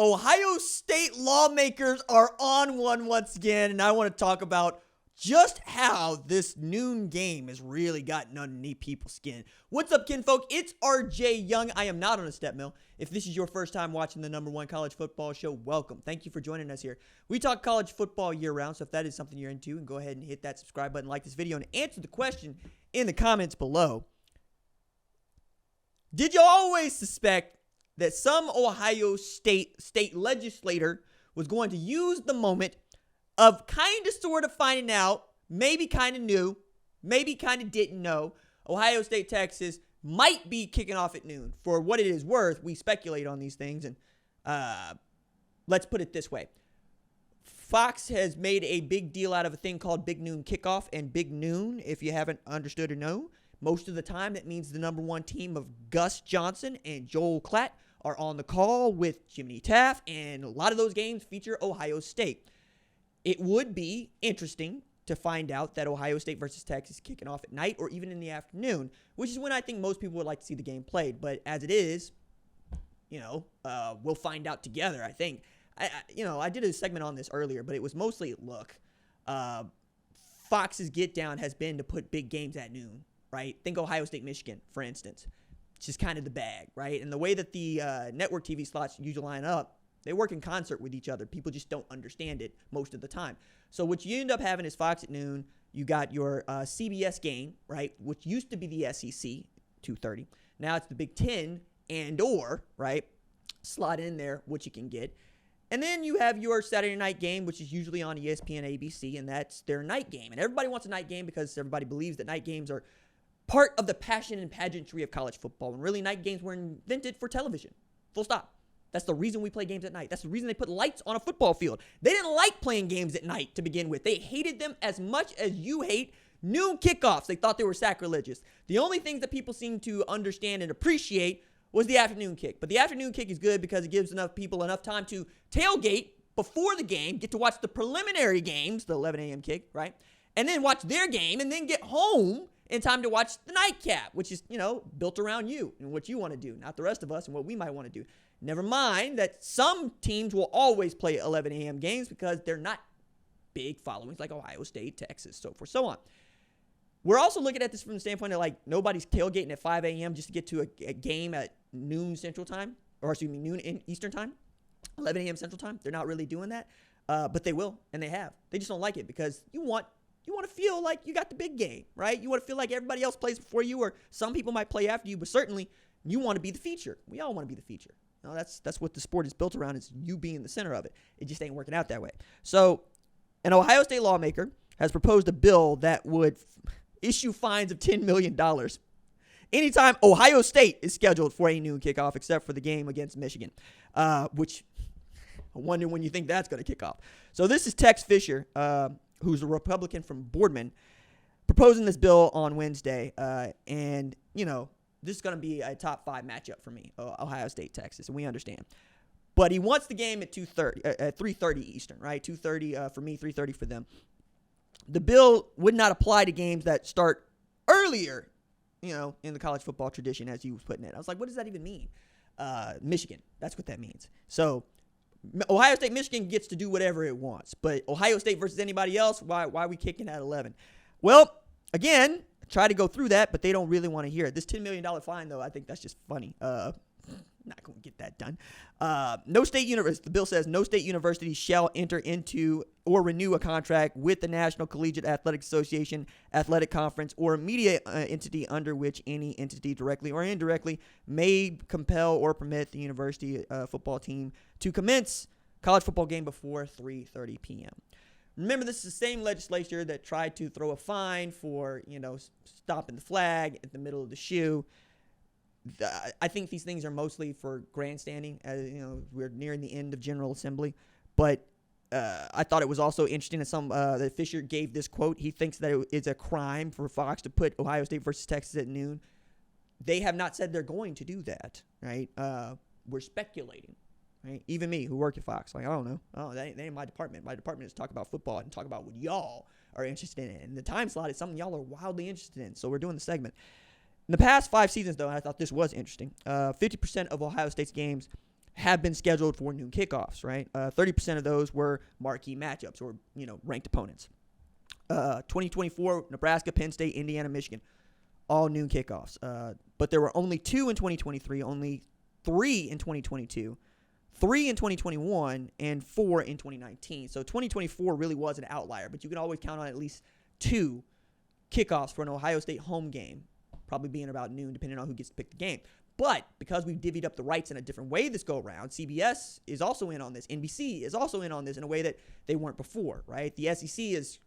Ohio State lawmakers are on one once again, and I want to talk about just how this noon game has really gotten underneath people's skin. What's up, kinfolk? It's RJ Young. I am not on a step mill. If this is your first time watching the #1 college football show, welcome. Thank you for joining us here. We talk college football year-round, so if that is something you're into, and go ahead and hit that subscribe button, like this video, and answer the question in the comments below. Did you always suspect that some Ohio State legislator was going to use the moment of kind of sort of finding out, maybe kind of knew, maybe kind of didn't know, Ohio State, Texas might be kicking off at noon? For what it is worth, we speculate on these things, and let's put it this way. Fox has made a big deal out of a thing called Big Noon Kickoff, and Big Noon, if you haven't understood or know, most of the time that means the #1 team of Gus Johnson and Joel Klatt are on the call with Jimmy Taft, and a lot of those games feature Ohio State. It would be interesting to find out that Ohio State versus Texas is kicking off at night or even in the afternoon, which is when I think most people would like to see the game played. But as it is, we'll find out together, I think. I did a segment on this earlier, but it was mostly, Fox's get down has been to put big games at noon, right? Think Ohio State, Michigan, for instance. It's just kind of the bag, right? And the way that the network TV slots usually line up, they work in concert with each other. People just don't understand it most of the time. So what you end up having is Fox at noon. You got your CBS game, right, which used to be the SEC, 2:30. Now it's the Big Ten right, slot in there, what you can get. And then you have your Saturday night game, which is usually on ESPN, ABC, and that's their night game. And everybody wants a night game because everybody believes that night games are part of the passion and pageantry of college football. And really, night games were invented for television. Full stop. That's the reason we play games at night. That's the reason they put lights on a football field. They didn't like playing games at night to begin with. They hated them as much as you hate noon kickoffs. They thought they were sacrilegious. The only things that people seem to understand and appreciate was the afternoon kick. But the afternoon kick is good because it gives enough people enough time to tailgate before the game, get to watch the preliminary games, the 11 a.m. kick, right? And then watch their game and then get home in time to watch the nightcap, which is, built around you and what you want to do, not the rest of us and what we might want to do. Never mind that some teams will always play 11 a.m. games because they're not big followings like Ohio State, Texas, so forth, so on. We're also looking at this from the standpoint of nobody's tailgating at 5 a.m. just to get to a game at noon Central Time, noon in Eastern Time, 11 a.m. Central Time. They're not really doing that, but they will, and they have. They just don't like it because you want to feel like you got the big game, right? You want to feel like everybody else plays before you, or some people might play after you, but certainly you want to be the feature. We all want to be the feature. No, that's what the sport is built around, is you being the center of it. It just ain't working out that way. So an Ohio State lawmaker has proposed a bill that would issue fines of $10 million anytime Ohio State is scheduled for a noon kickoff, except for the game against Michigan, which I wonder when you think that's going to kick off. So this is Tex Fisher, who's a Republican from Boardman, proposing this bill on Wednesday. And this is going to be a top 5 matchup for me, Ohio State, Texas, and we understand. But he wants the game at 3:30 Eastern, right? 2:30 for me, 3:30 for them. The bill would not apply to games that start earlier, in the college football tradition, as he was putting it. I was like, what does that even mean? Michigan, that's what that means. So Ohio State, Michigan gets to do whatever it wants. But Ohio State versus anybody else, why are we kicking at 11? Well, again, try to go through that, but they don't really want to hear it. This $10 million fine, though, I think that's just funny. Not going to get that done. The bill says no state university shall enter into or renew a contract with the National Collegiate Athletic Association, athletic conference, or media entity under which any entity directly or indirectly may compel or permit the university football team to commence college football game before 3:30 p.m. Remember, this is the same legislature that tried to throw a fine for, stopping the flag at the middle of the shoe. I think these things are mostly for grandstanding. We're nearing the end of General Assembly. But I thought it was also interesting that Fisher gave this quote. He thinks that it is a crime for Fox to put Ohio State versus Texas at noon. They have not said they're going to do that, right? We're speculating. Right? Even me, who work at Fox, I don't know. Oh, that ain't my department. My department is to talk about football and talk about what y'all are interested in. And the time slot is something y'all are wildly interested in. So we're doing the segment. In the past 5 seasons, though, I thought this was interesting. 50% of Ohio State's games have been scheduled for noon kickoffs, right? 30% of those were marquee matchups or, ranked opponents. 2024, Nebraska, Penn State, Indiana, Michigan, all noon kickoffs. But there were only 2 in 2023, only 3 in 2022, 3 in 2021, and 4 in 2019. So 2024 really was an outlier, but you can always count on at least 2 kickoffs for an Ohio State home game, probably being about noon, depending on who gets to pick the game. But because we've divvied up the rights in a different way this go around, CBS is also in on this. NBC is also in on this in a way that they weren't before, right? The SEC is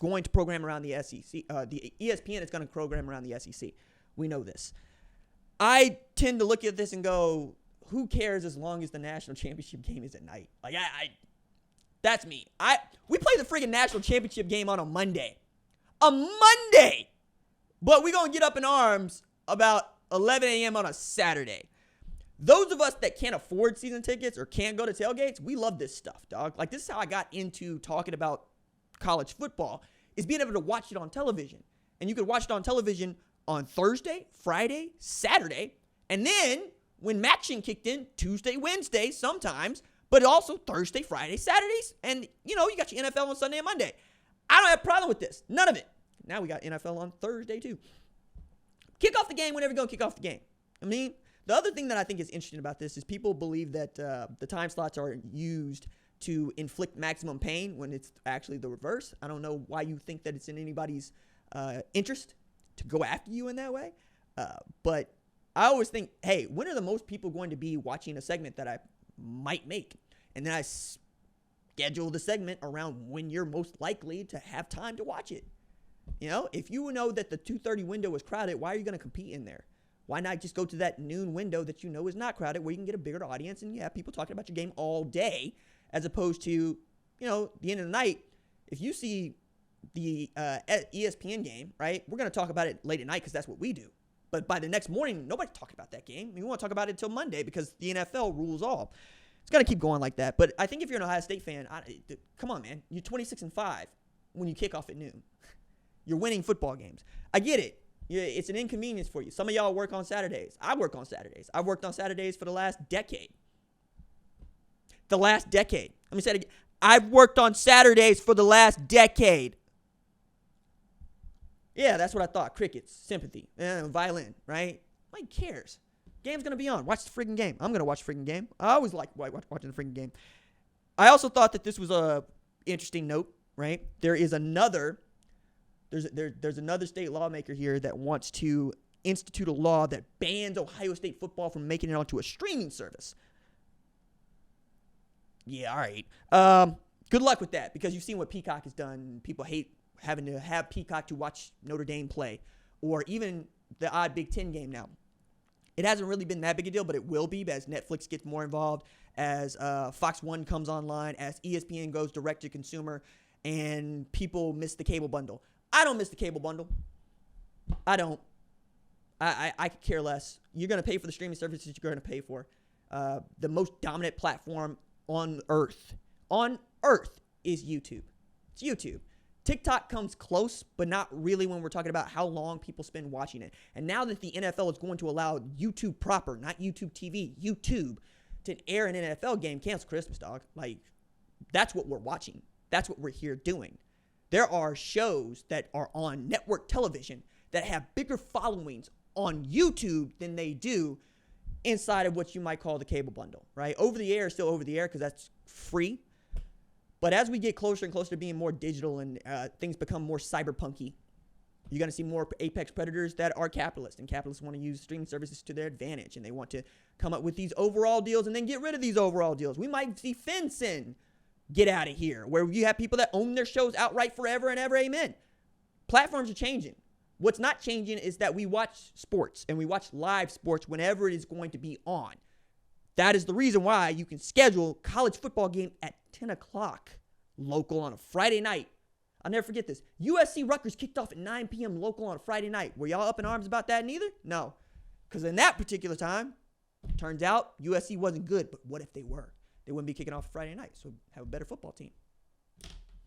going to program around the SEC. The ESPN is going to program around the SEC. We know this. I tend to look at this and go, who cares as long as the national championship game is at night? Like, that's me. We play the friggin' national championship game on a Monday. A Monday! But we're going to get up in arms about 11 a.m. on a Saturday. Those of us that can't afford season tickets or can't go to tailgates, we love this stuff, dog. Like, this is how I got into talking about college football, is being able to watch it on television. And you could watch it on television on Thursday, Friday, Saturday, and then when Maction kicked in, Tuesday, Wednesday sometimes, but also Thursday, Friday, Saturdays, and, you got your NFL on Sunday and Monday. I don't have a problem with this. None of it. Now we got NFL on Thursday, too. Kick off the game whenever you're going to kick off the game. I mean, the other thing that I think is interesting about this is people believe that the time slots are used to inflict maximum pain when it's actually the reverse. I don't know why you think that it's in anybody's interest to go after you in that way. But I always think, hey, when are the most people going to be watching a segment that I might make? And then I schedule the segment around when you're most likely to have time to watch it. If you know that the 2:30 window is crowded, why are you going to compete in there? Why not just go to that noon window that you know is not crowded, where you can get a bigger audience and you have people talking about your game all day, as opposed to, the end of the night. If you see the ESPN game, right, we're going to talk about it late at night because that's what we do. But by the next morning, nobody's talking about that game. We won't talk about it until Monday because the NFL rules all. It's going to keep going like that. But I think if you're an Ohio State fan, come on, man. You're 26-5 when you kick off at noon. You're winning football games. I get it. It's an inconvenience for you. Some of y'all work on Saturdays. I work on Saturdays. I've worked on Saturdays for the last decade. Let me say it again. I've worked on Saturdays for the last decade. Yeah, that's what I thought. Crickets, sympathy, violin, right? Who cares? Game's going to be on. Watch the freaking game. I'm going to watch the freaking game. I always like watching the freaking game. I also thought that this was a interesting note, right? There's another state lawmaker here that wants to institute a law that bans Ohio State football from making it onto a streaming service. Yeah, all right. Good luck with that, because you've seen what Peacock has done. People hate having to have Peacock to watch Notre Dame play, or even the odd Big Ten game now. It hasn't really been that big a deal, but it will be as Netflix gets more involved, as Fox 1 comes online, as ESPN goes direct to consumer, and people miss the cable bundle. I don't miss the cable bundle. I don't. I could care less. You're going to pay for the streaming services you're going to pay for. The most dominant platform on earth is YouTube. It's YouTube. TikTok comes close, but not really when we're talking about how long people spend watching it. And now that the NFL is going to allow YouTube proper, not YouTube TV, YouTube, to air an NFL game, cancel Christmas, dog. That's what we're watching. That's what we're here doing. There are shows that are on network television that have bigger followings on YouTube than they do inside of what you might call the cable bundle, right? Over the air is still over the air because that's free. But as we get closer and closer to being more digital and things become more cyberpunky, you're going to see more apex predators that are capitalists. And capitalists want to use streaming services to their advantage. And they want to come up with these overall deals and then get rid of these overall deals. We might see FinCEN get out of here, where you have people that own their shows outright forever and ever, amen. Platforms are changing. What's not changing is that we watch sports, and we watch live sports whenever it is going to be on. That is the reason why you can schedule college football game at 10 o'clock local on a Friday night. I'll never forget this. USC Rutgers kicked off at 9 p.m. local on a Friday night. Were y'all up in arms about that neither? No. Because in that particular time, turns out USC wasn't good. But what if they were? They wouldn't be kicking off Friday night. So have a better football team.